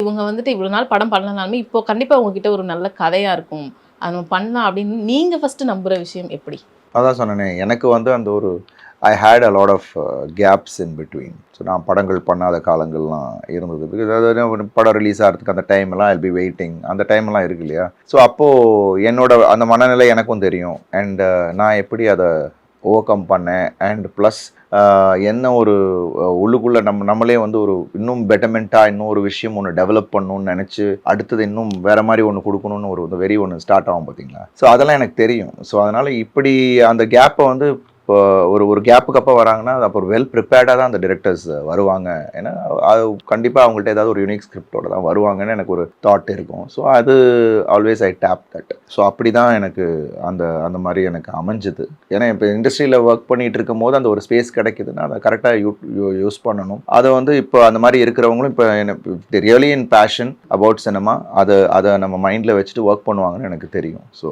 இவங்க வந்துட்டு இவ்வளோ நாள் படம் பண்ணலனாலுமே இப்போ கண்டிப்பாக உங்ககிட்ட ஒரு நல்ல கதையாக இருக்கும், அது நம்ம பண்ணலாம் அப்படின்னு நீங்கள் ஃபஸ்ட்டு நம்புகிற விஷயம் எப்படி? அதான் சொன்னேனே, எனக்கு வந்து அந்த ஒரு I hate a lot of gaps in between. So நான் படங்கள் பண்ணாத காலங்கள்லாம் இருந்தது. பிகாஸ் அதாவது ஒரு படம் ரிலீஸ் ஆகிறதுக்கு அந்த டைம்லாம் ஐல் பி வெயிட்டிங், அந்த டைம்லாம் இருக்கு இல்லையா? ஸோ அப்போது என்னோட அந்த மனநிலை எனக்கும் தெரியும். அண்ட் நான் எப்படி அதை ஓவர் கம் பண்ணேன். அண்ட் ப்ளஸ் என்ன ஒரு உள்ளுக்குள்ளே நம்மளே வந்து ஒரு இன்னும் பெட்டர்மெண்ட்டாக இன்னும் ஒரு விஷயம் ஒன்று டெவலப் பண்ணணும்னு நினச்சி அடுத்தது இன்னும் வேறு மாதிரி ஒன்று கொடுக்கணும்னு ஒரு வெறி ஒன்று ஸ்டார்ட் ஆகும் பார்த்தீங்களா? ஸோ அதெல்லாம் எனக்கு தெரியும். ஸோ அதனால் இப்படி அந்த கேப்பை வந்து இப்போ ஒரு கேப்புக்கு அப்போ வராங்கன்னா அது அப்போ ஒரு வெல் ப்ரிப்பேர்டாக தான் அந்த டிரெக்டர்ஸ் வருவாங்க. ஏன்னா அது கண்டிப்பாக அவங்கள்ட்ட ஏதாவது ஒரு யூனிக் ஸ்கிரிப்டோட தான் வருவாங்கன்னு எனக்கு ஒரு தாட் இருக்கும். ஸோ அது always I tape that. So அப்படி தான் எனக்கு அந்த அந்த மாதிரி எனக்கு அமைஞ்சுது. ஏன்னா இப்போ இண்டஸ்ட்ரியில் ஒர்க் பண்ணிகிட்டு இருக்கும் போது அந்த ஒரு ஸ்பேஸ் கிடைக்குதுன்னா அதை கரெக்டாக யூஸ் பண்ணணும். அதை வந்து இப்போ அந்த மாதிரி இருக்கிறவங்களும் இப்போ எனக்கு really in fashion about cinema அதை நம்ம மைண்டில் வச்சுட்டு ஒர்க் பண்ணுவாங்கன்னு எனக்கு தெரியும். ஸோ